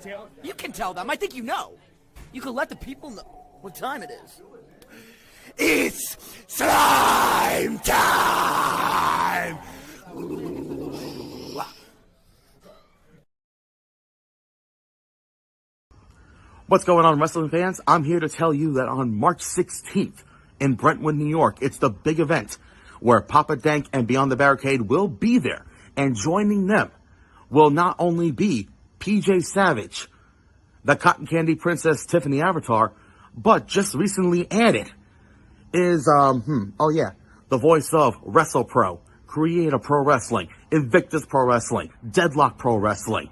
Taylor. You can tell them. I think you know. You can let the people know what time it is. It's slime time! What's going on, wrestling fans? I'm here to tell you that on March 16th in Brentwood, New York, it's the big event where Papa Dank and Beyond the Barricade will be there. And joining them will not only be PJ Savage, the Cotton Candy Princess Tiffany Avatar, but just recently added is, the voice of WrestlePro, Creator Pro Wrestling, Invictus Pro Wrestling, Deadlock Pro Wrestling,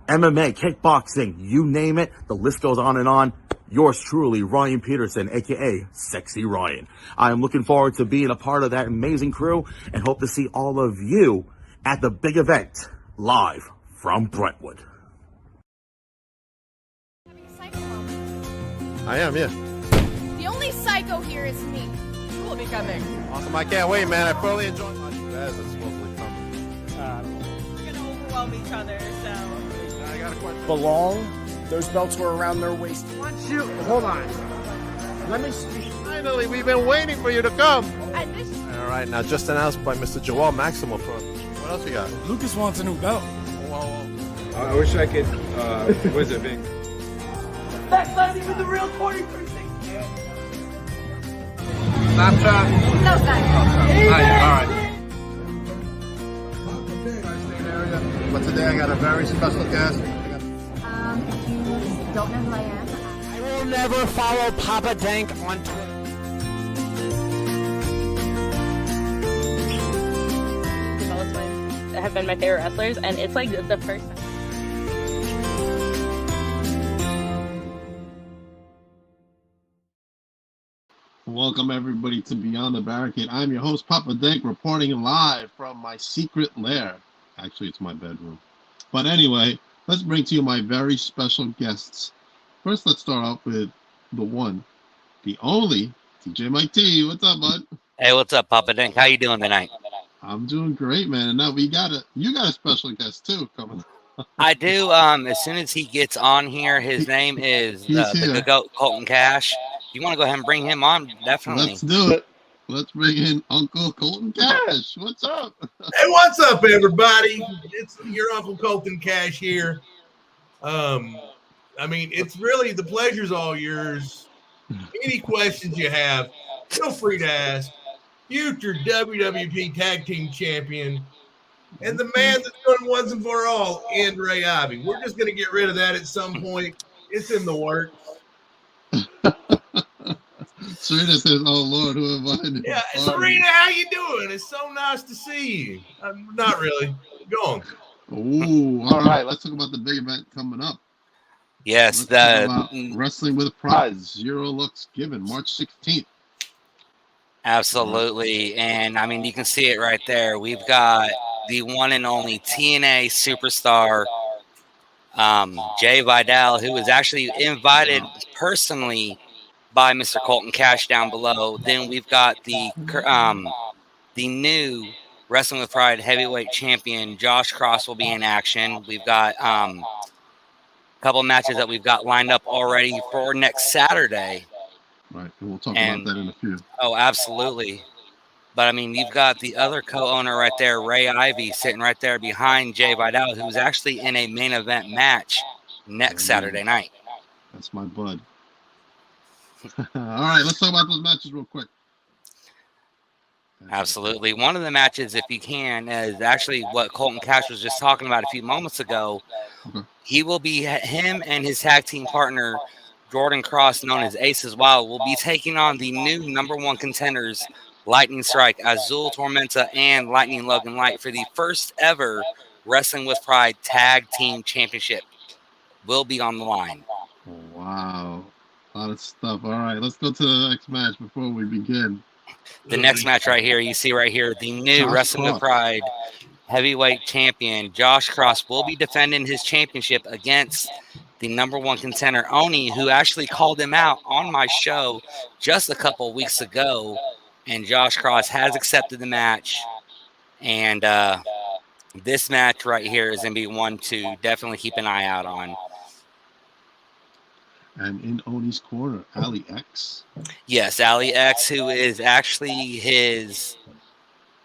MMA, kickboxing, you name it, the list goes on and on. Yours truly, Ryan Peterson, aka Sexy Ryan. I am looking forward to being a part of that amazing crew and hope to see all of you at the big event live from Brentwood. I am, yeah. The only psycho here is me. Who will be coming? Awesome, I can't wait, man. I thoroughly enjoyed watching Baz that's supposedly coming. We're gonna overwhelm each other, so. I got a question. Belong. Those belts were around their waist. Hold on. Let me speak. Finally, we've been waiting for you to come. I missed you. All right, now just announced by Mr. Joel Maximo from. What else you got? Lucas wants a new belt. Whoa. I wish I could, what is it, big? That's not even the real 2360. Snapchat. No psycho. All right. But today I got a very special guest. If you don't know who I am, I will never follow Papa Dank on Twitter. Have been my favorite wrestlers, and it's like the first time. Welcome everybody to Beyond the Barricade. I'm your host, Papa Dank, reporting live from my secret lair. Actually, it's my bedroom. But anyway, let's bring to you my very special guests. First, let's start off with the one, the only, TJ Mike T. What's up, bud? Hey, what's up, Papa Dink? How you doing tonight? I'm doing great, man. And now you got a special guest too coming. I do. As soon as he gets on here, his name is the GOAT Colton Cash. You want to go ahead and bring him on? Definitely. Let's do it. Let's bring in Uncle Colton Cash. What's up? Hey, what's up, everybody? It's your Uncle Colton Cash here. It's really the pleasure's all yours. Any questions you have, feel free to ask. Future WWP Tag Team Champion and the man that's doing once and for all, and Ray Ivy. We're just going to get rid of that at some point. It's in the works. Serena says, "Oh Lord, who am I?" Yeah, Serena, how you doing? It's so nice to see you. Not really. Go on. Ooh, all right. Let's talk about the big event coming up. Yes, Let's talk about Wrestling with a Prize. Zero Looks Given, March 16th. absolutely. And I mean, you can see it right there. We've got the one and only TNA superstar, Jay Vidal, who was actually invited personally by Mr. Colton Cash down below. Then we've got the new Wrestling with Pride heavyweight champion Josh Cross will be in action. We've got a couple of matches that we've got lined up already for next Saturday. Right, and we'll talk about that in a few. Oh, absolutely. But I mean, you've got the other co-owner right there, Ray Ivy, sitting right there behind Jay Vidal, who's actually in a main event match next Saturday night. That's my bud. All right, let's talk about those matches real quick. Absolutely. One of the matches, if you can, is actually what Colton Cash was just talking about a few moments ago. Okay. He will be, him and his tag team partner, Jordan Cross, known as Ace as well, will be taking on the new #1 contenders, Lightning Strike, Azul Tormenta, and Lightning Logan Light for the first ever Wrestling with Pride Tag Team Championship. Will be on the line. Wow. A lot of stuff. All right, let's go to the next match before we begin. The next match right here, you see right here, the new Wrestling with Pride heavyweight champion, Josh Cross, will be defending his championship against the #1 contender, Oni, who actually called him out on my show just a couple weeks ago. And Josh Cross has accepted the match. And this match right here is going to be one to definitely keep an eye out on. And in Oni's corner, Ali X. Yes, Ali X, who is actually his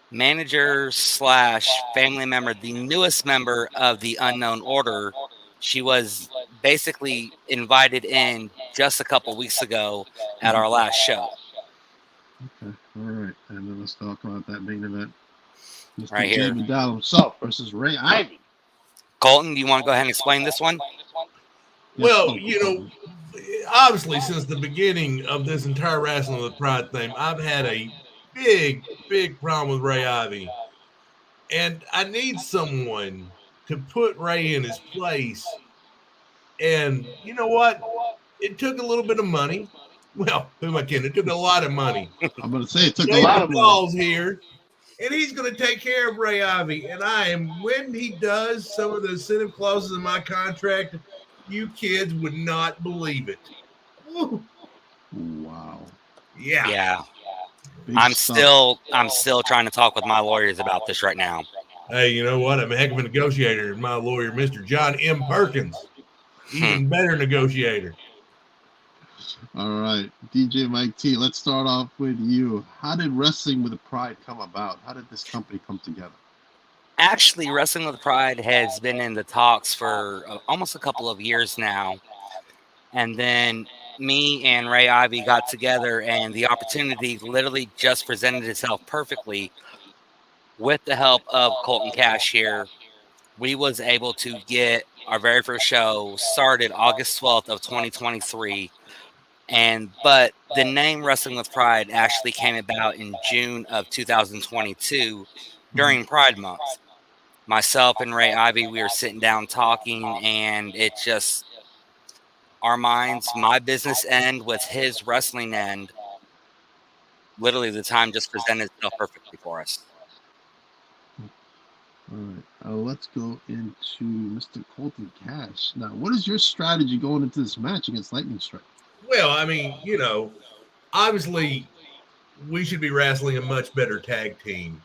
manager / family member, the newest member of the Unknown Order. She was basically invited in just a couple weeks ago at our last show. Okay, all right. And then let's talk about that main event. Mr. Right Jay here. Vidal himself versus Ray Ivy. Colton, do you want to go ahead and explain this one? Well, you know, obviously, since the beginning of this entire Wrestling with Pride thing, I've had a big problem with Ray Ivy. And I need someone to put Ray in his place. And you know what? It took a little bit of money. Well, who am I kidding? It took a lot of money. I'm going to say it took a lot of money. Here, and he's going to take care of Ray Ivy. And when he does some of the incentive clauses in my contract, you kids would not believe it. Woo. Wow. Yeah. Yeah. I'm still trying to talk with my lawyers about this right now. Hey, you know what? I'm a heck of a negotiator. My lawyer, Mr. John M. Perkins, even better negotiator. All right, DJ Mike T, let's start off with you. How did Wrestling with Pride come about? How did this company come together? Actually, Wrestling with Pride has been in the talks for almost a couple of years now. And then me and Ray Ivy got together, and the opportunity literally just presented itself perfectly. With the help of Colton Cash here, we was able to get our very first show started August 12th of 2023. But the name Wrestling with Pride actually came about in June of 2022 during Pride Month. Myself and Ray Ivy, we were sitting down talking, and it just, our minds, my business end with his wrestling end, literally the time just presented itself perfectly for us. All right, let's go into Mr. Colton Cash. Now, what is your strategy going into this match against Lightning Strike? Well, I mean, you know, obviously we should be wrestling a much better tag team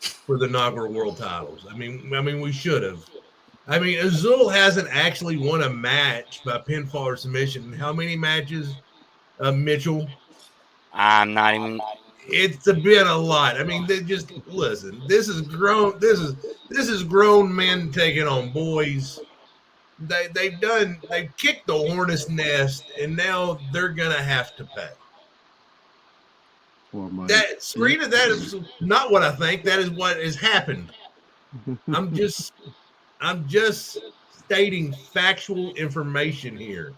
for the inaugural world titles. I mean, we should have. I mean, Azul hasn't actually won a match by pinfall or submission. How many matches, Mitchell? I'm not even. It's been a lot. I mean, they just listen. This is grown. This is grown men taking on boys. They've kicked the hornet's nest, and now they're gonna have to pay. That Serena, that is not what I think. That is what has happened. I'm just stating factual information here.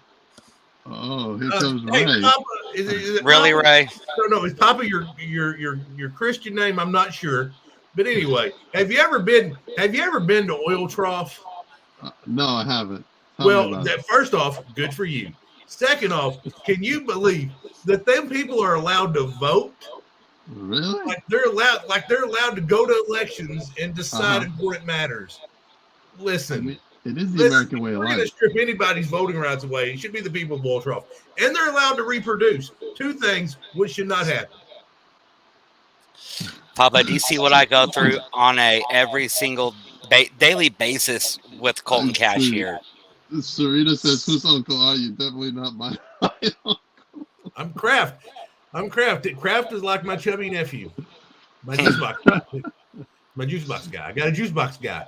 Oh, here comes Ray. Hey, Papa, is it really, Papa? Ray? No, is Papa your Christian name? I'm not sure, but anyway, have you ever been to Oil Trough? No, I haven't. Well, first off, good for you. Second off, can you believe that them people are allowed to vote? Really? Like they're allowed to go to elections and decide important matters. Listen, I mean, it is the American way of life. We're going to strip anybody's voting rights away. It should be the people of Oil Trough. And they're allowed to reproduce. Two things which should not happen. Papa, do you see what I go through on a every single daily basis with Colton Cash here? Serena says, "Whose uncle are you?" Definitely not my uncle. I'm Kraft. Kraft is like my chubby nephew. My juice box guy. My juice box guy. I got a juice box guy.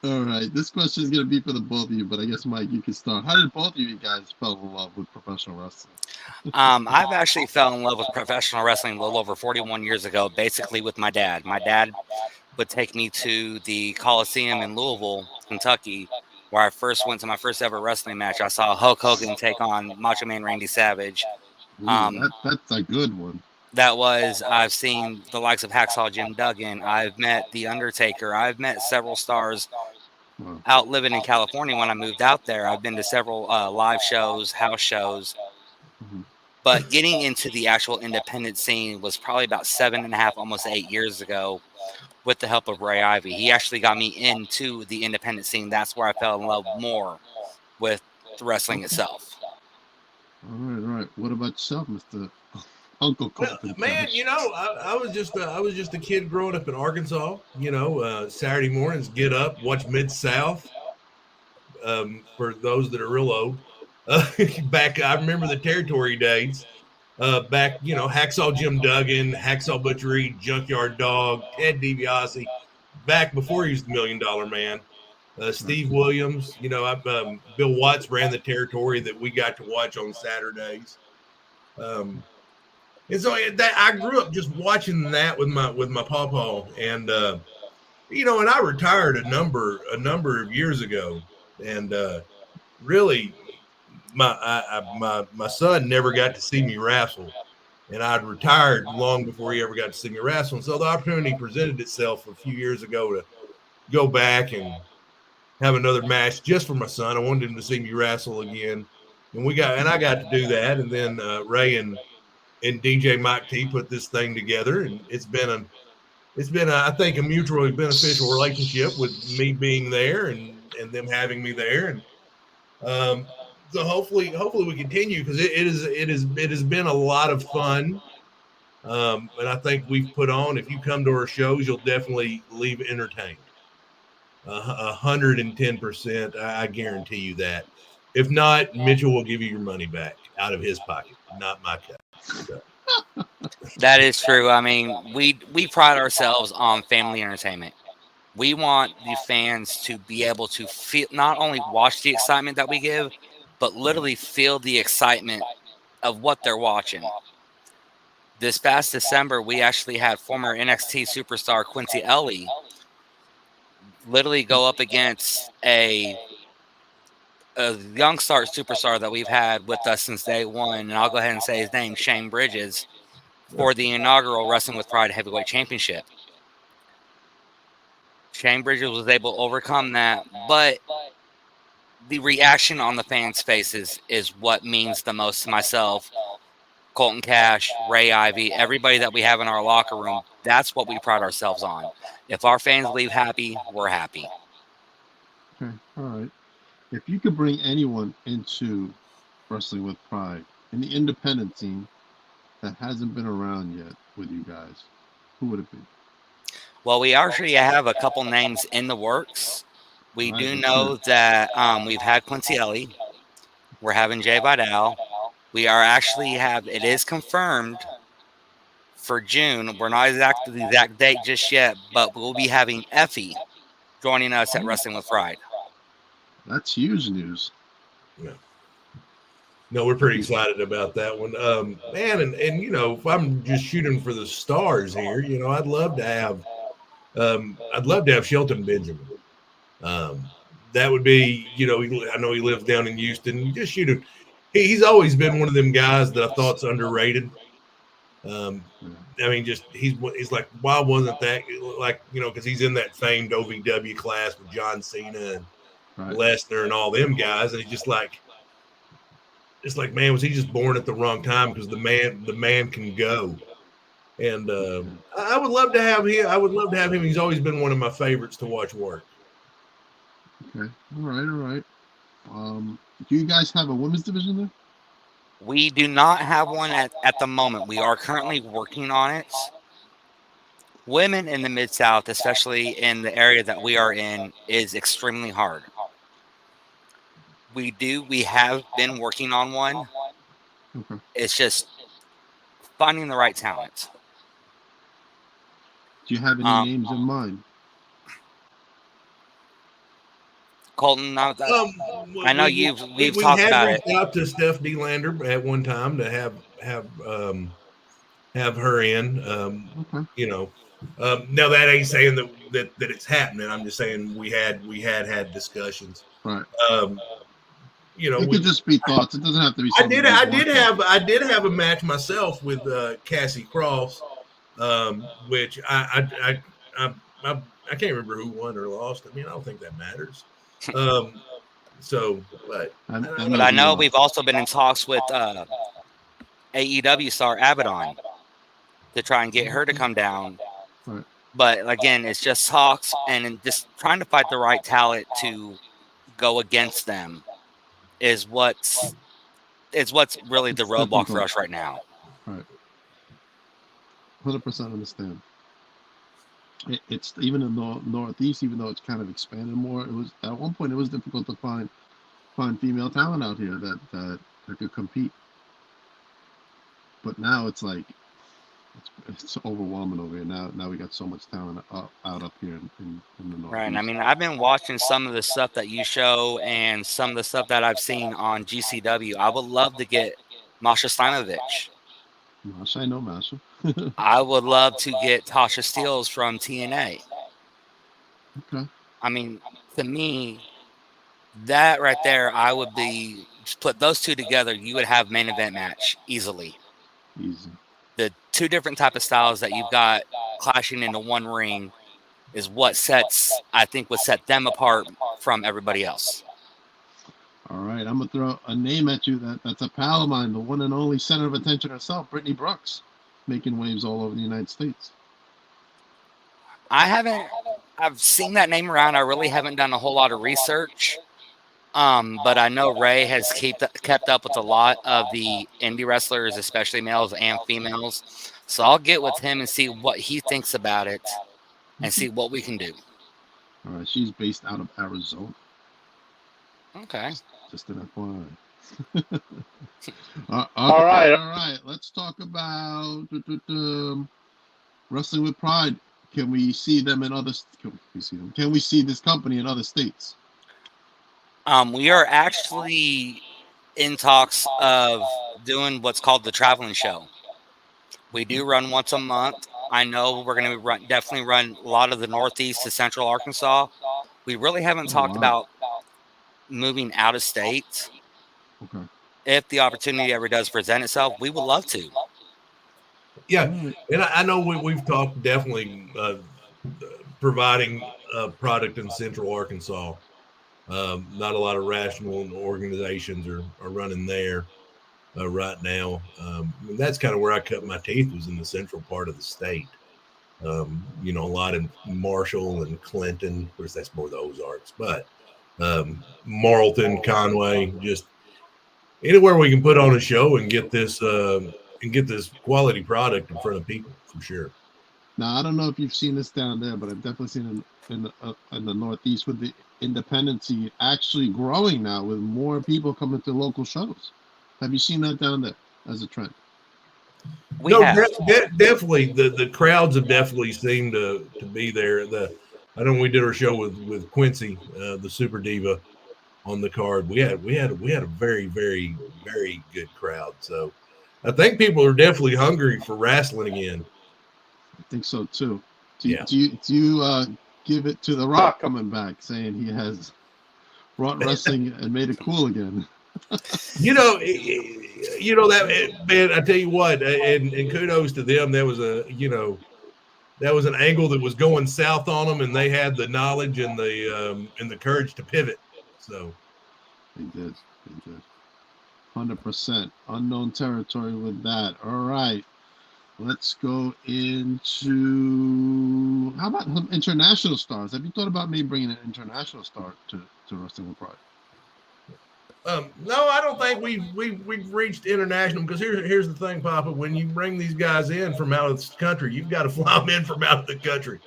All right. This question is going to be for the both of you, but I guess, Mike, you can start. How did both of you guys fall in love with professional wrestling? I've actually fell in love with professional wrestling a little over 41 years ago, basically with my dad. My dad would take me to the Coliseum in Louisville, Kentucky, where I first went to my first ever wrestling match. I saw Hulk Hogan take on Macho Man Randy Savage. That's a good one. I've seen the likes of Hacksaw Jim Duggan. I've met The Undertaker. I've met several stars out living in California when I moved out there. I've been to several live shows, house shows. But getting into the actual independent scene was probably about 7.5, almost 8 years ago with the help of Ray Ivy. He actually got me into the independent scene. That's where I fell in love more with the wrestling itself. All right. What about yourself, Mr. Uncle Colton? Man, you know, I was just a kid growing up in Arkansas. You know, Saturday mornings, get up, watch Mid-South. For those that are real old, Back, I remember the territory days. Back, Hacksaw Jim Duggan, Hacksaw Butch Reed, Junkyard Dog, Ted DiBiase, back before he was the $1 Million Man. Steve Williams, Bill Watts ran the territory that we got to watch on Saturdays. And so that I grew up just watching that with my pawpaw, and and I retired a number of years ago, and really my son never got to see me wrestle, and I'd retired long before he ever got to see me wrestle. And so the opportunity presented itself a few years ago to go back and have another match just for my son. I wanted him to see me wrestle again, and I got to do that. And then Ray and DJ Mike T put this thing together, and it's been I think a mutually beneficial relationship with me being there and them having me there, and so hopefully we continue, because it has been a lot of fun, and I think we've put on. If you come to our shows, you'll definitely leave entertained. 110%, I guarantee you that. If not, Mitchell will give you your money back out of his pocket, not my cut. So. That is true. I mean, we pride ourselves on family entertainment. We want the fans to be able to feel, not only watch the excitement that we give, but literally feel the excitement of what they're watching. This past December, we actually had former NXT superstar Quincy Ellie literally go up against a young start superstar that we've had with us since day one, and I'll go ahead and say his name, Shane Bridges, for the inaugural Wrestling with Pride Heavyweight Championship. Shane Bridges was able to overcome that, but the reaction on the fans' faces is what means the most to myself, Colton Cash, Ray Ivy, everybody that we have in our locker room. That's what we pride ourselves on. If our fans leave happy, we're happy. Okay, all right. If you could bring anyone into Wrestling with Pride in the independent scene that hasn't been around yet with you guys, who would it be? Well, we actually have a couple names in the works. We do know that we've had Quincy Ellie. We're having Jay Vidal. We are actually it is confirmed for June. We're not exactly the exact date just yet, but we'll be having Effie joining us at Wrestling with Pride. That's huge news. Yeah. No, we're pretty excited about that one, man. And if I'm just shooting for the stars here, I'd love to have Shelton Benjamin. That would be, I know he lives down in Houston. Just shoot him. He's always been one of them guys that I thought's underrated. I mean, just he's like, why wasn't that like, because he's in that famed OVW class with John Cena and Lesnar and all them guys, and he's just like, man, was he just born at the wrong time? Because the man can go. And I would love to have him. He's always been one of my favorites to watch work. Okay. All right. Do you guys have a women's division there? We do not have one at the moment. We are currently working on it. Women in the Mid-South, especially in the area that we are in, is extremely hard. We have been working on one. Okay. It's just finding the right talent. Do you have any names in mind? Colton, I know we've talked about it. We had reached out to Steph D. Lander at one time to have her in. Now that ain't saying that it's happening. I'm just saying we had discussions. Right. It could just be thoughts. It doesn't have to be. I did have a match myself with Cassie Cross, which I can't remember who won or lost. I mean, I don't think that matters. But I know we've also been in talks with AEW star Abaddon to try and get her to come down. Right. But again, it's just talks and just trying to find the right talent to go against them is what's really the roadblock for us right now. Right. 100% understand. It's even in the Northeast, even though it's kind of expanded more. It was at one point it was difficult to find find female talent out here that could compete. But now it's like it's overwhelming over here. Now we got so much talent out up here in the Northeast. Right. I mean, I've been watching some of the stuff that you show and some of the stuff that I've seen on GCW. I would love to get Masha Steinovich. Masha, I know Masha. I would love to get Tasha Steeles from TNA. Okay. I mean, to me, that right there, I would be just put those two together. You would have main event match easily. Easy. The two different type of styles that you've got clashing into one ring is what I think would set them apart from everybody else. All right, I'm gonna throw a name at you that's a pal of mine, the one and only center of attention herself, Brittany Brooks, making waves all over the United States. I've seen that name around. I really haven't done a whole lot of research. But I know Ray has kept up with a lot of the indie wrestlers, especially males and females. So I'll get with him and see what he thinks about it and see what we can do. All right, she's based out of Arizona. Okay. Just an FYI. All right. Let's talk about Wrestling with Pride. Can we see them in other? Can we see this company in other states? We are actually in talks of doing what's called the traveling show. We do run once a month. I know we're going to definitely run a lot of the Northeast to Central Arkansas. We really haven't talked about moving out of state. Okay. If the opportunity ever does present itself, we would love to. Yeah, and I know we've talked definitely providing a product in Central Arkansas. Not a lot of rational organizations are running there right now. And that's kind of where I cut my teeth, was in the central part of the state. A lot in Marshall and Clinton. Of course, that's more the Ozarks, but Marlton, Conway, just anywhere we can put on a show and get this quality product in front of people, for sure. Now, I don't know if you've seen this down there, but I've definitely seen it in the Northeast with the independency actually growing now, with more people coming to local shows. Have you seen that down there as a trend? Definitely. The crowds have definitely seemed to be there. I know we did our show with Quincy, the Super Diva, on the card. We had a very, very, very good crowd. So I think people are definitely hungry for wrestling again. I think so too. Do you give it to The Rock coming back, saying he has brought wrestling and made it cool again? That, man, I tell you what, and kudos to them. That was an angle that was going south on them, and they had the knowledge and the courage to pivot. So they did 100% unknown territory with that. All right, let's go into, how about some international stars? Have you thought about maybe bringing an international star to Wrestling with Pride? No, I don't think we've reached international, because here's the thing, Papa. When you bring these guys in from out of the country, you've got to fly them in from out of the country.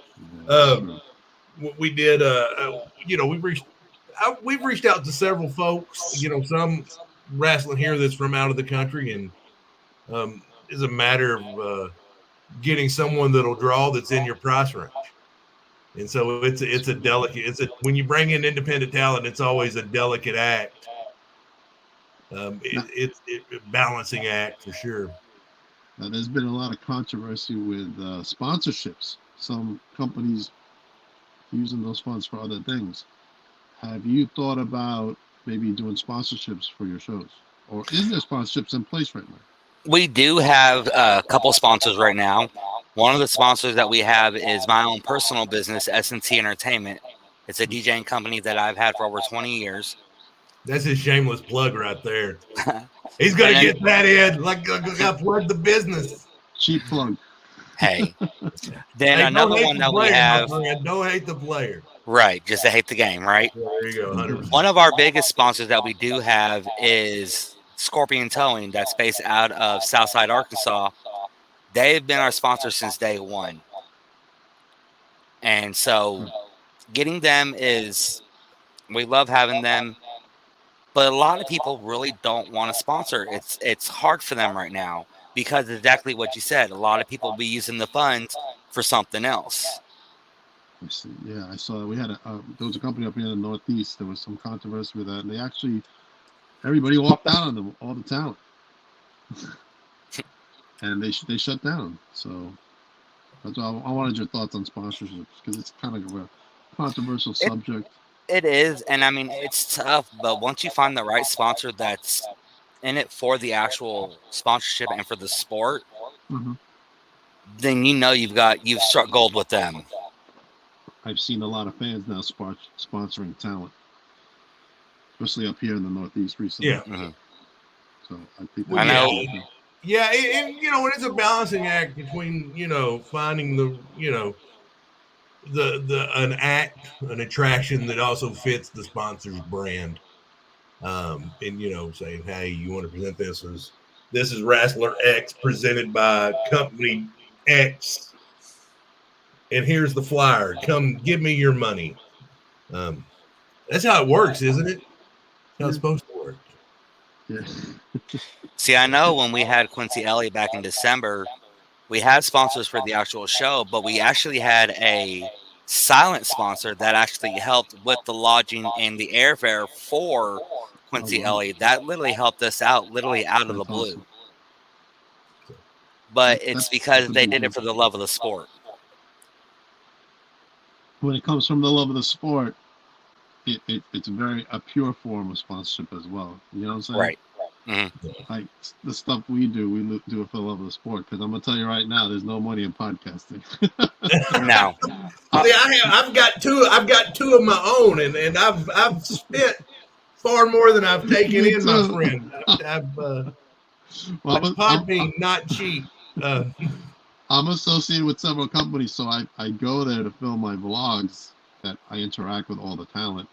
We did, we've reached out to several folks, some wrestling here that's from out of the country, and it's a matter of getting someone that'll draw, that's in your price range. And so it's a delicate, when you bring in independent talent, it's always a delicate act. It's a balancing act, for sure. Now, there's been a lot of controversy with sponsorships. Some companies using those funds for other things. Have you thought about maybe doing sponsorships for your shows? Or is there sponsorships in place right now? We do have a couple sponsors right now. One of the sponsors that we have is my own personal business, S&T Entertainment. It's a DJing company that I've had for over 20 years. That's his shameless plug right there. He's going to get that in. Like, got to plug the business. Cheap plug. Hey. Then another one that we have. Don't hate the player. Right. Just to hate the game, right? Yeah, there you go. 100%. One of our biggest sponsors that we do have is Scorpion Towing. That's based out of Southside, Arkansas. They've been our sponsor since day one. And so getting them we love having them. But a lot of people really don't want to sponsor. It's hard for them right now because exactly what you said. A lot of people will be using the funds for something else. Yeah, I saw we had there was a company up here in the Northeast. There was some controversy with that, and they actually everybody walked out on them, all the talent, and they shut down. So that's why I wanted your thoughts on sponsorships because it's kind of a controversial subject. It is, and I mean it's tough, but once you find the right sponsor that's in it for the actual sponsorship and for the sport, then you know you've struck gold with them. I've seen a lot of fans now sponsoring talent, especially up here in the Northeast recently. Yeah. So I think I know. Yeah, and you know, it's a balancing act between finding the an attraction that also fits the sponsor's brand, and saying, hey, you want to present this is Wrestler X presented by Company X, and here's the flyer. Come give me your money. That's how it works, isn't it? That's how it's supposed to work. Yeah. See, I know when we had Quincy Elliott back in December, we had sponsors for the actual show, but we actually had a silent sponsor that actually helped with the lodging and the airfare for Quincy Elliott. That literally helped us out, literally out of the blue. Awesome. But it's because they did it for the love of the sport. When it comes from the love of the sport, it's a pure form of sponsorship as well. You know what I'm saying? Right. Mm-hmm. Like the stuff we do it for the love of the sport. Because I'm gonna tell you right now, there's no money in podcasting. No. I've got two of my own, and I've spent far more than I've taken in, my friend. Podbean not cheap. I'm associated with several companies, so I go there to film my vlogs that I interact with all the talent.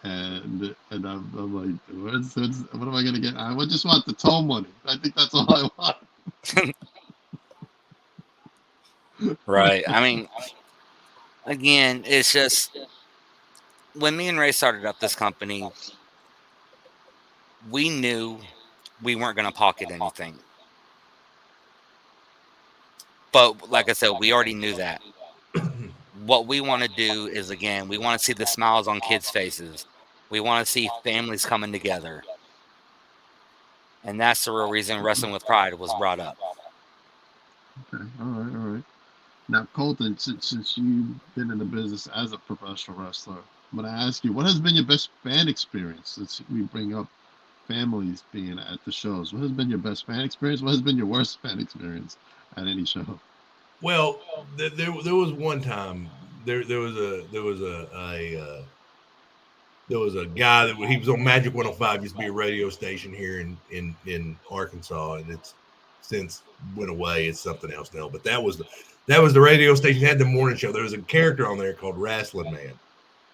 And I'm like, what am I gonna get? I just want the toll money. I think that's all I want. Right. I mean, again, it's just when me and Ray started up this company, we knew we weren't going to pocket anything. But like I said, we already knew that. What we want to do is, again, we want to see the smiles on kids' faces. We want to see families coming together. And that's the real reason Wrestling with Pride was brought up. Okay, all right. Now, Colton, since you've been in the business as a professional wrestler, I'm going to ask you, what has been your best fan experience? Since we bring up families being at the shows, what has been your best fan experience? What has been your worst fan experience at any show? Well, there was one time there was a guy that he was on Magic 105, used to be a radio station here in Arkansas, and it's since went away. It's something else now, but that was the radio station that had the morning show. There was a character on there called Wrestling Man,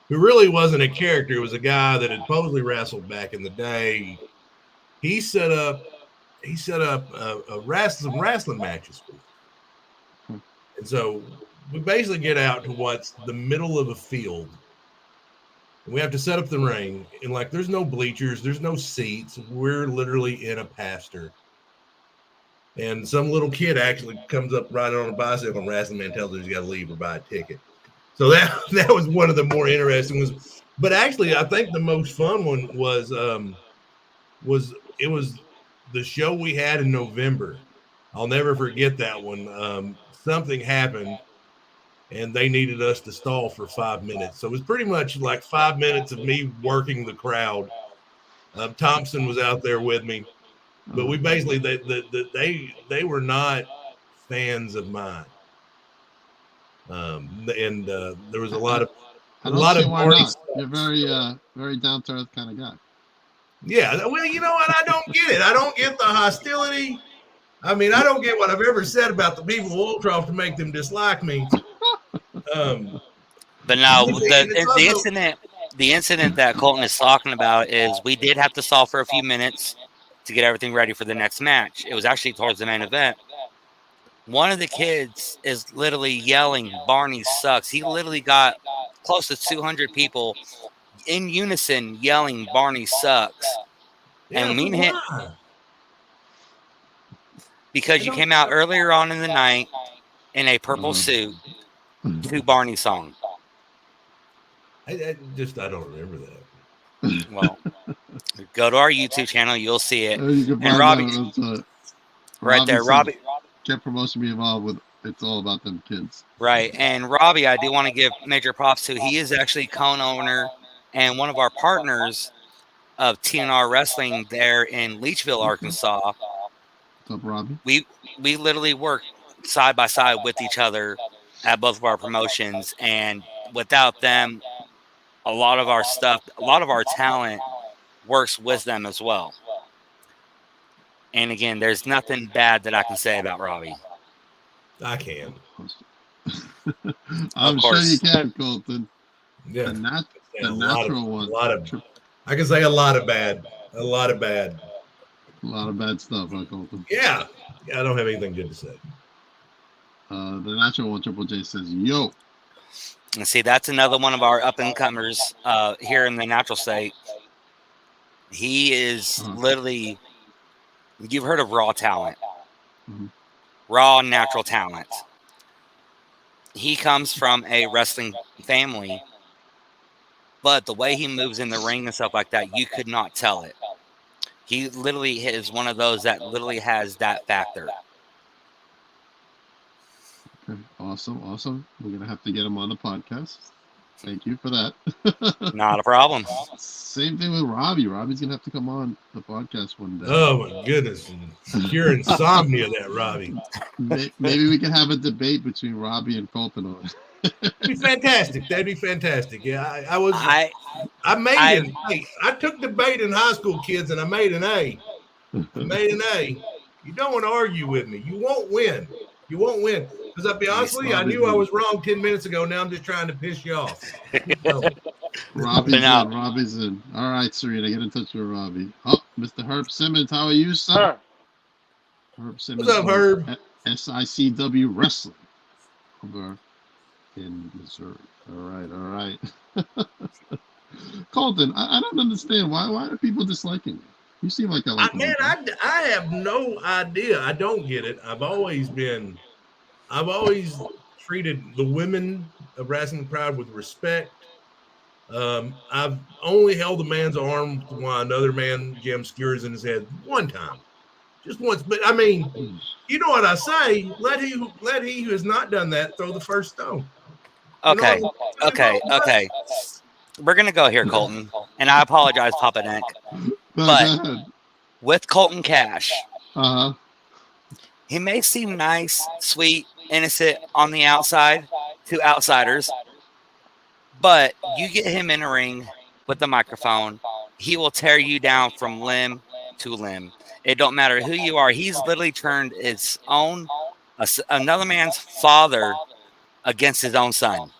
who really wasn't a character. It was a guy that had supposedly wrestled back in the day. He set up some wrestling matches for us. And so we basically get out to what's the middle of a field. And we have to set up the ring, and there's no bleachers, there's no seats. We're literally in a pasture. And some little kid actually comes up riding on a bicycle, and Wrestling Man tells her he's got to leave or buy a ticket. So that was one of the more interesting ones. But actually, I think the most fun one was the show we had in November. I'll never forget that one. Something happened, and they needed us to stall for 5 minutes. So it was pretty much like 5 minutes of me working the crowd. Thompson was out there with me, but we basically they were not fans of mine. And there was a lot of why not. You're very down to earth kind of guy. Yeah, well, you know what? I don't get it. I don't get the hostility. I mean, I don't get what I've ever said about the people of Woltroff to make them dislike me. But no, the incident that Colton is talking about is we did have to stall for a few minutes to get everything ready for the next match. It was actually towards the main event. One of the kids is literally yelling, "Barney sucks." He literally got close to 200 people in unison yelling, "Barney sucks." Yeah, And me and but him, why? because you came out earlier on in the night in a purple suit to Barney song. I don't remember that. Well, go to our YouTube channel, you'll see it. You can And find Robbie, out. right there, said, Robbie. Get promotion be involved with. It's all about them kids. Right, and Robbie, I do want to give major props to. He is actually co-owner and one of our partners of TNR Wrestling there in Leachville, Arkansas. What's up, Robbie? We literally work side by side with each other at both of our promotions, and without them, a lot of our stuff, a lot of our talent works with them as well. And again, there's nothing bad that I can say about Robbie. I can. I'm sure you can, Colton. Yeah, the natural one. I can say a lot of bad. A lot of bad stuff, huh, Colton? Yeah, I don't have anything good to say. The natural one, Triple J says, "Yo." And see, that's another one of our up and comers here in the natural state. He is literally, you've heard of raw talent, raw natural talent. He comes from a wrestling family, but the way he moves in the ring and stuff like that, you could not tell it. He literally is one of those that literally has that factor. Okay, awesome. We're gonna have to get him on the podcast. Thank you for that. Not a problem. Same thing with Robbie. Robbie's gonna have to come on the podcast one day. Oh my goodness, pure insomnia, that Robbie. Maybe we can have a debate between Robbie and Colton on it. That'd be fantastic. That'd be fantastic. Yeah, I took debate in high school, kids, and I made an A. You don't want to argue with me. You won't win. Because I'll be honest with you, I knew I was wrong 10 minutes ago. Now I'm just trying to piss you off. So. Robbie's in. All right, Serena, get in touch with Robbie. Oh, Mr. Herb Simmons, how are you, sir? Herb Simmons. What's up, Herb? SICW Wrestling over in Missouri. All right. Colton, I don't understand. Why are people disliking you? You seem like I like man, I have no idea. I don't get it. I've always treated the women of Wrestling Pride with respect. I've only held a man's arm while another man jammed skewers in his head one time. Just once. But I mean, you know what I say? Let he who has not done that throw the first stone. Okay. We're gonna go here, Colton. And I apologize, Papa Dank. But with Colton Cash, he may seem nice, sweet, innocent on the outside to outsiders, but you get him in a ring with the microphone, he will tear you down from limb to limb. It don't matter who you are. He's literally turned his own, another man's father against his own son.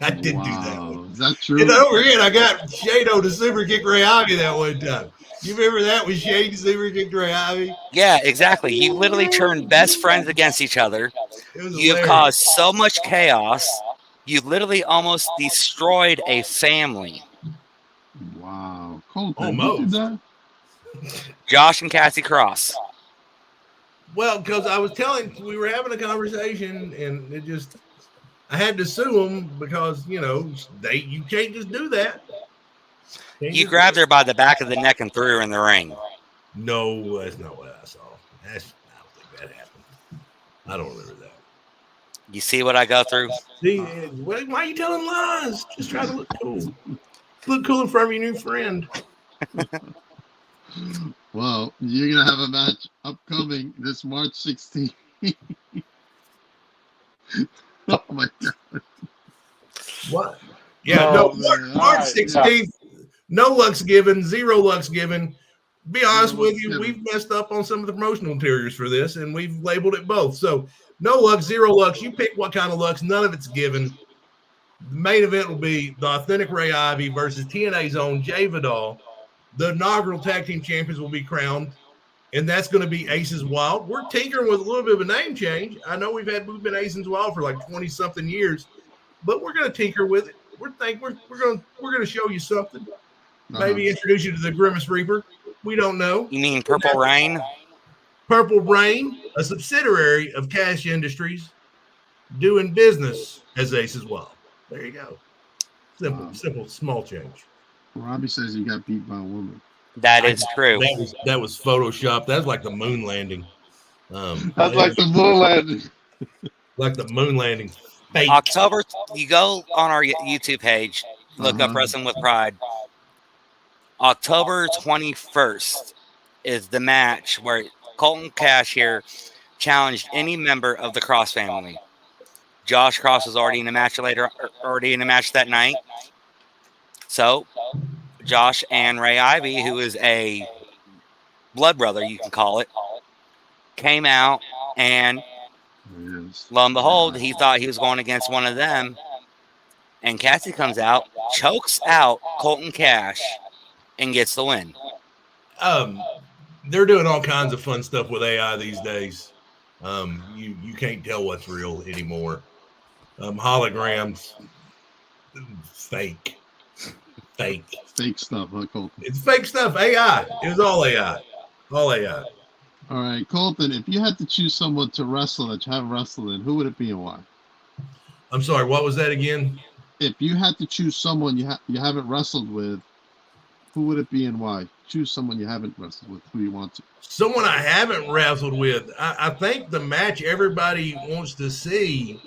I did do that. Is that true? And over here, I got Shado to super kick Ray Ivy that one time. You remember that with Shade super kicked Ray Ivy? Yeah, exactly. You literally turned best friends against each other. You've caused so much chaos. You literally almost destroyed a family. Wow. Colton, almost. You did that? Josh and Cassie Cross. Well, because we were having a conversation, and it just, I had to sue them because, you can't just do that. You grabbed her by the back of the neck and threw her in the ring. No, that's not what I saw. I don't think that happened. I don't remember that. You see what I go through? See, why are you telling lies? Just try to look cool. Look cool in front of your new friend. Well, you're going to have a match upcoming this March 16th. Oh, my God. What? Yeah, March 16th. Yeah. No luck's given, 0 luck's given. Be honest with you, we've messed up on some of the promotional interiors for this, and we've labeled it both. So, no luck, 0 lucks. You pick what kind of lucks. None of it's given. The main event will be the Authentic Ray Ivy versus TNA's own Jay Vidal. The inaugural tag team champions will be crowned, and that's going to be Aces Wild. We're tinkering with a little bit of a name change. I know we've been Aces Wild for like 20-something years, but we're going to tinker with it. we're gonna show you something. Maybe introduce you to the Grimace Reaper. We don't know. You mean Purple Rain? Purple Rain, a subsidiary of Cash Industries, doing business as Aces Wild. There you go. Simple, small change. Robbie says he got beat by a woman. That is true. That was Photoshop. That's like the moon landing. That's like the moon landing. Like the moon landing. Fake. October, you go on our YouTube page, look up Wrestling with Pride. October 21st is the match where Colton Cash here challenged any member of the Cross family. Josh Cross was already in a match that night. So Josh and Ray Ivy, who is a blood brother, you can call it, came out, and lo and behold, he thought he was going against one of them. And Cassie comes out, chokes out Colton Cash, and gets the win. They're doing all kinds of fun stuff with AI these days. You can't tell what's real anymore. Holograms, fake stuff, huh, Colton? It's fake stuff. AI. It was all AI. All AI. All right, Colton. If you had to choose someone to wrestle that you haven't wrestled in, who would it be and why? I'm sorry. What was that again? If you had to choose someone you haven't wrestled with, who would it be and why? Choose someone you haven't wrestled with. Who you want to? Someone I haven't wrestled with. I think the match everybody wants to see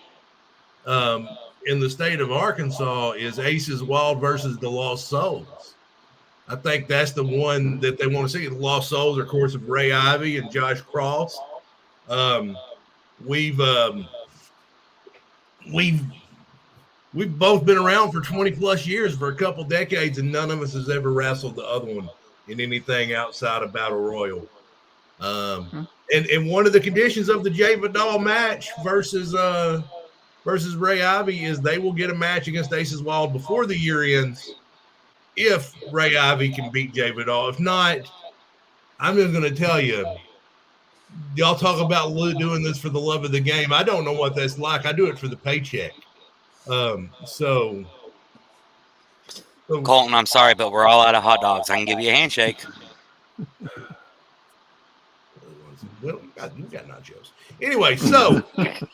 in the state of Arkansas is Aces Wild versus the Lost Souls. I think that's the one that they want to see. The Lost Souls are, of course, of Ray Ivy and Josh Cross. We've both been around for 20 plus years, for a couple decades, and none of us has ever wrestled the other one in anything outside of Battle Royal. And one of the conditions of the Jay Vidal match versus Ray Ivy is they will get a match against Aces Wild before the year ends if Ray Ivy can beat Jay Vidal. If not, I'm just going to tell you, y'all talk about doing this for the love of the game. I don't know what that's like. I do it for the paycheck. So Colton, I'm sorry, but we're all out of hot dogs. I can give you a handshake. Well, you got nachos. Anyway, so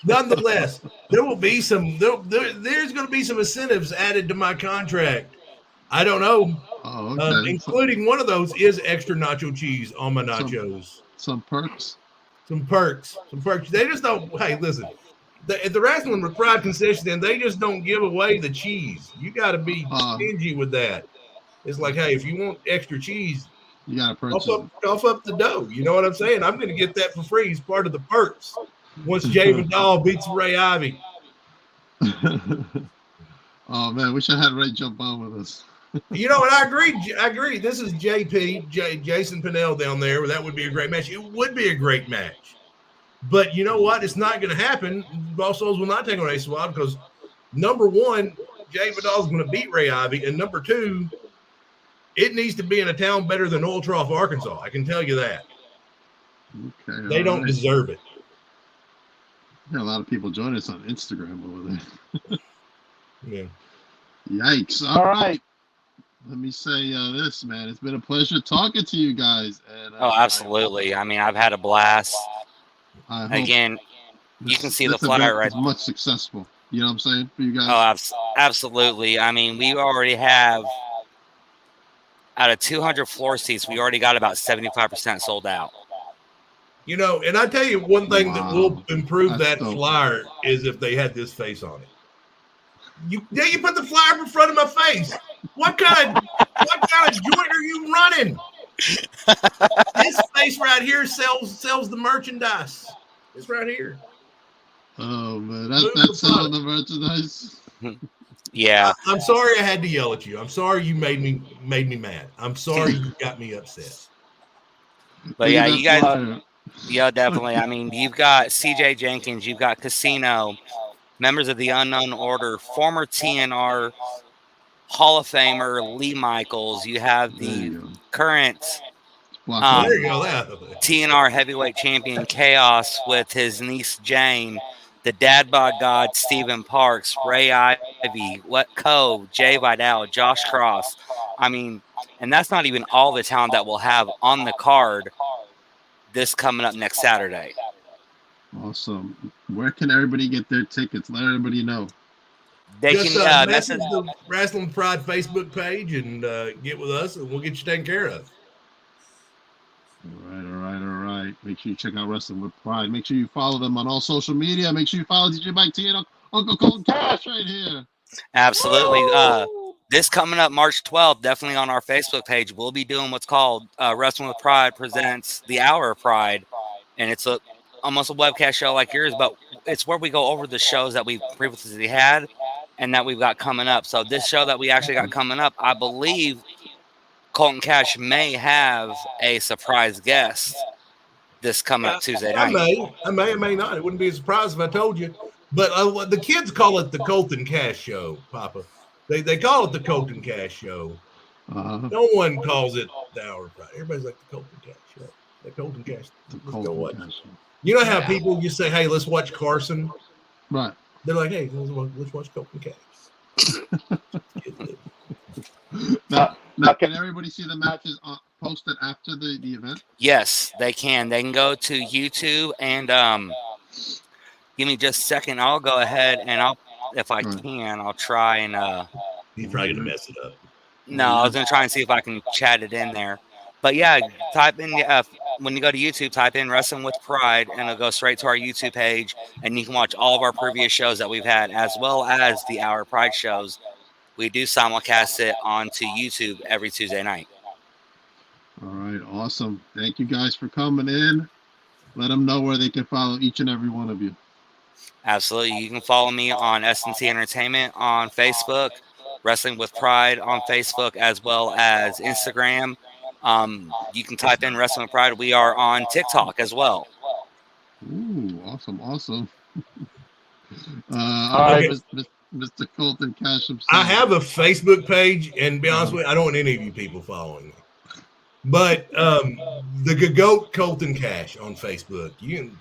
nonetheless, there will be some. There's going to be some incentives added to my contract. I don't know, including one of those is extra nacho cheese on my nachos. Some perks. Some perks. They just don't. Hey, listen. At the Wrestling with Pride concession stand, they just don't give away the cheese. You got to be stingy with that. It's like, hey, if you want extra cheese, you got to purchase cough up the dough. You know what I'm saying? I'm going to get that for free as part of the perks once Jay Vidal beats Ray Ivy. Oh, man, wish I had Ray jump on with us. You know, and I agree. This is Jason Pinnell down there. That would be a great match. It would be a great match. But you know what? It's not going to happen. Lost Souls will not take on Ace Wild because, number one, Jay Vidal is going to beat Ray Ivy. And number two, it needs to be in a town better than Oil Trough, Arkansas. I can tell you that. Okay, they don't deserve it. There are a lot of people joining us on Instagram over there. Yeah. Yikes. All right. Let me say this, man. It's been a pleasure talking to you guys. And, absolutely. I mean, I've had a blast. Again, you can see the flyer right. Much successful. You know what I'm saying for you guys? Oh, absolutely. I mean, we already have out of 200 floor seats, we already got about 75% sold out. You know, and I tell you one thing that will improve that flyer is if they had this face on it. You put the flyer in front of my face. What kind of joint are you running? This face right here sells the merchandise. It's right here. Oh man, that's selling the merchandise. Yeah. I'm sorry I had to yell at you. I'm sorry you made me mad. I'm sorry you got me upset. But yeah, you guys. Yeah, definitely. I mean, you've got CJ Jenkins, you've got Casino, members of the Unknown Order, former TNR Hall of Famer Lee Michaels. You have the current TNR heavyweight champion Chaos with his niece Jane. the Dad Bod God, Stephen Parks, Ray Ivy, Jay Vidal, Josh Cross. I mean, and that's not even all the talent that we'll have on the card this coming up next Saturday. Awesome. Where can everybody get their tickets? Let everybody know. They Just can message the Wrestling Pride Facebook page and get with us, and we'll get you taken care of. All right. Make sure you check out Wrestling with Pride. Make sure you follow them on all social media. Make sure you follow DJ Mike T and Uncle Colton Cash right here. Absolutely. This coming up March 12th, definitely on our Facebook page, we'll be doing what's called Wrestling with Pride presents the Hour of Pride, and it's almost a webcast show like yours, but it's where we go over the shows that we've previously had and that we've got coming up. So this show that we actually got coming up, I believe Colton Cash may have a surprise guest this coming up Tuesday night. I may not. It wouldn't be a surprise if I told you. But the kids call it the Colton Cash Show, Papa. They call it the Colton Cash Show. No one calls it the Hour of Pride. Everybody's like the Colton Cash Show. The Colton Cash. Let's go watch. You know how people just say, "Hey, let's watch Carson." Right. They're like, "Hey, let's watch Colton Cash." Now, can everybody see the matches posted after the event? Yes, they can. They can go to YouTube and give me just a second. I'll go ahead and if I can, I'll try and He's probably gonna mess it up. No, I was gonna try and see if I can chat it in there. But yeah, type in when you go to YouTube, type in Wrestling with Pride, and it'll go straight to our YouTube page, and you can watch all of our previous shows that we've had, as well as the Hour Pride shows. We do simulcast it onto YouTube every Tuesday night. All right, awesome. Thank you guys for coming in. Let them know where they can follow each and every one of you. Absolutely. You can follow me on S&T Entertainment on Facebook, Wrestling with Pride on Facebook, as well as Instagram. You can type in Wrestling with Pride. We are on TikTok as well. Ooh, awesome. All right, Mr. Colton Cash himself. I have a Facebook page, and to be honest with you, I don't want any of you people following me. But the GOAT Colton Cash on Facebook. You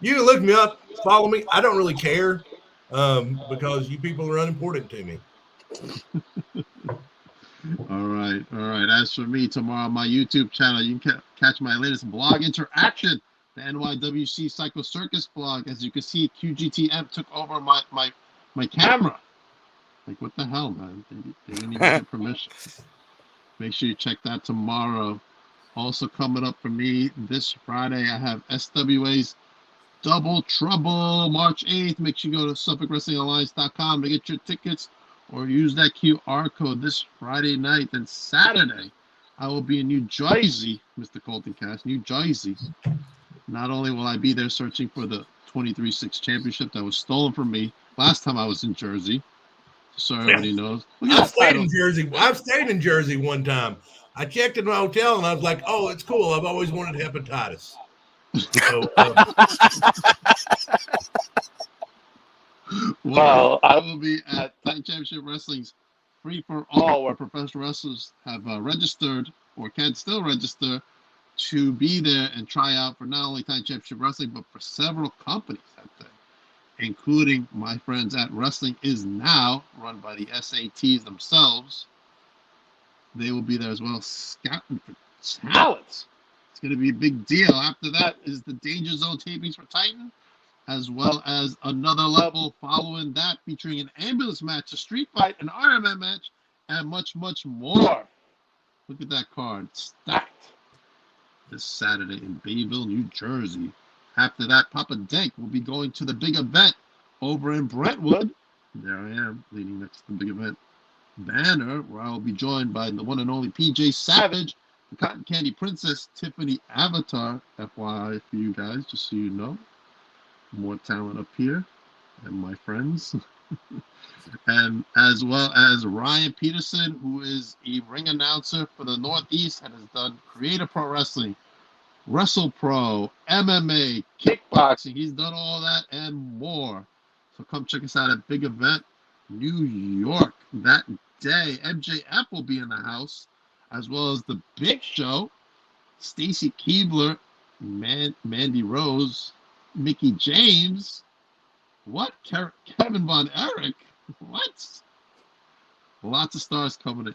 can look me up, follow me. I don't really care because you people are unimportant to me. All right. As for me, tomorrow on my YouTube channel, you can catch my latest blog interaction, the NYWC Psycho Circus blog. As you can see, QGTM took over my camera. Like, what the hell, man? They didn't even get permission. Make sure you check that tomorrow. Also coming up for me this Friday, I have SWA's Double Trouble, March 8th. Make sure you go to SuffolkWrestlingAlliance.com to get your tickets or use that QR code this Friday night. Then Saturday, I will be in New Jersey, Mr. Colton Cash, New Jersey. Not only will I be there searching for the 23-6 championship that was stolen from me last time I was in Jersey, so everybody knows. I've stayed in Jersey one time. I checked in my hotel and I was like, "Oh, it's cool. I've always wanted hepatitis." So, well, I will be at Titan Championship Wrestling's Free for All, where professional wrestlers have registered or can still register to be there and try out for not only Titan Championship Wrestling, but for several companies that day, including my friends at Wrestling Is Now, run by the SATs themselves. They will be there as well, scouting for talent. It's going to be a big deal. After that is the Danger Zone tapings for Titan, as well as Another Level following that, featuring an ambulance match, a street fight, an Iron Man match, and much, much more. Look at that card, stacked this Saturday in Bayville, New Jersey. After that, Papa Dank will be going to the big event over in Brentwood. There I am, leading next to the big event banner, where I will be joined by the one and only PJ Savage, the Cotton Candy Princess, Tiffany Avatar, FYI for you guys, just so you know. More talent up here, and my friends. And as well as Ryan Peterson, who is a ring announcer for the Northeast and has done Creative Pro Wrestling, Wrestle Pro, MMA, kickboxing. He's done all that and more. So come check us out at Big Event, New York, that day. MJF will be in the house, as well as the Big Show, Stacy Keebler, Mandy Rose, Mickey James, What? Kevin Von Erich? What? Lots of stars coming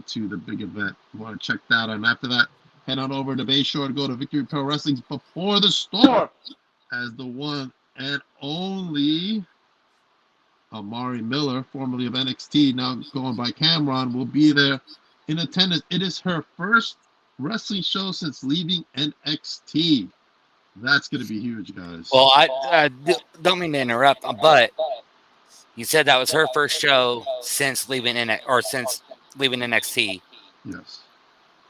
to the big event. You want to check that out. And after that, head on over to Bayshore to go to Victory Pro Wrestling's Before the Storm as the one and only Amari Miller, formerly of NXT, now going by Cameron, will be there in attendance. It is her first wrestling show since leaving NXT. That's going to be huge, guys. Well, I don't mean to interrupt, but you said that was her first show since leaving NXT. Yes.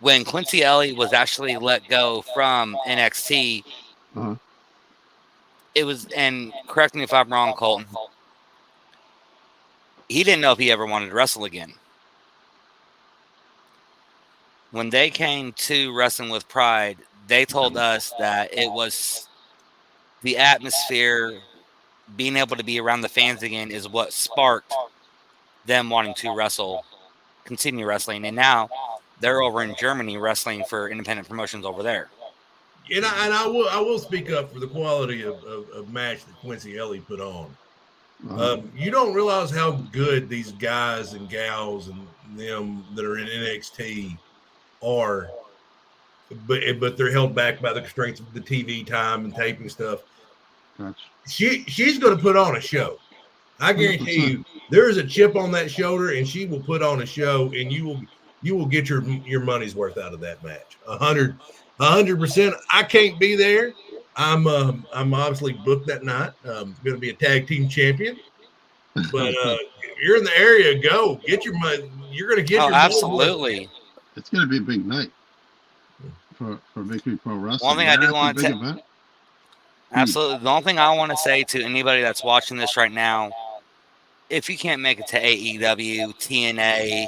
When Quincy Elliott was actually let go from NXT, it was, and correct me if I'm wrong, Colton, he didn't know if he ever wanted to wrestle again. When they came to Wrestling with Pride, they told us that it was the atmosphere, being able to be around the fans again is what sparked them wanting to continue wrestling. And now they're over in Germany wrestling for independent promotions over there. And I will speak up for the quality of match that Quincy Elliott put on. You don't realize how good these guys and gals and them that are in NXT are, but they're held back by the constraints of the TV time and taping stuff. Gotcha. She's going to put on a show. I guarantee you, there's a chip on that shoulder, and she will put on a show, and you will get your money's worth out of that match. 100%. I can't be there. I'm obviously booked that night. I'm going to be a tag team champion. But if you're in the area, go get your money. You're going to get your money. Absolutely. It's going to be a big night for Victory Pro Wrestling. One thing I do want to absolutely. The only thing I want to say to anybody that's watching this right now, if you can't make it to AEW, TNA,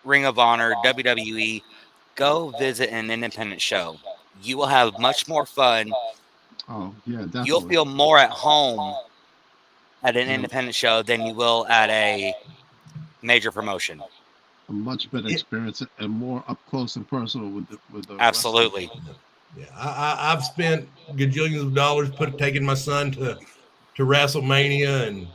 Ring of Honor, WWE, go visit an independent show. You will have much more fun. Oh, yeah, definitely. You'll feel more at home at an independent show than you will at a major promotion. A much better experience and more up close and personal with the absolutely. wrestling. Yeah, I've spent gajillions of dollars taking my son to WrestleMania, and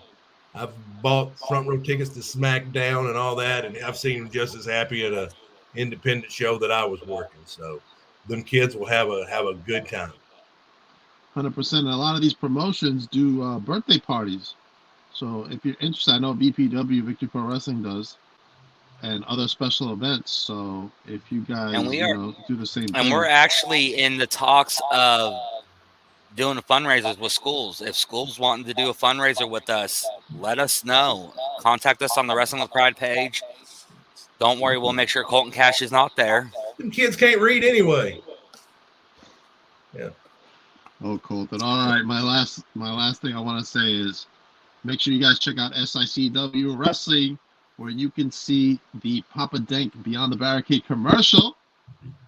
I've bought front row tickets to SmackDown and all that, and I've seen him just as happy at a independent show that I was working. So them kids will have a good time. 100%. And a lot of these promotions do birthday parties. So if you're interested, I know VPW, Victory Pro Wrestling, does, and other special events. So if you guys do the same thing. And we're actually in the talks of doing fundraisers with schools. If schools wanting to do a fundraiser with us, let us know. Contact us on the Wrestling with Pride page. Don't worry, we'll make sure Colton Cash is not there. Them kids can't read anyway. Yeah. Oh, Colton. All right, my last thing I want to say is make sure you guys check out SICW Wrestling, where you can see the Papa Dank Beyond the Barricade commercial,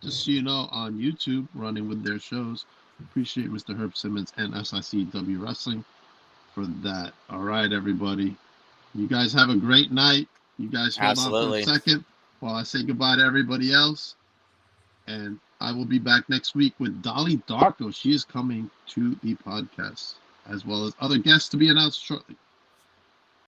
just so you know, on YouTube, running with their shows. Appreciate Mr. Herb Simmons and SICW Wrestling for that. All right, everybody. You guys have a great night. You guys hold on for a second while I say goodbye to everybody else. And I will be back next week with Dolly Darko. She is coming to the podcast, as well as other guests to be announced shortly.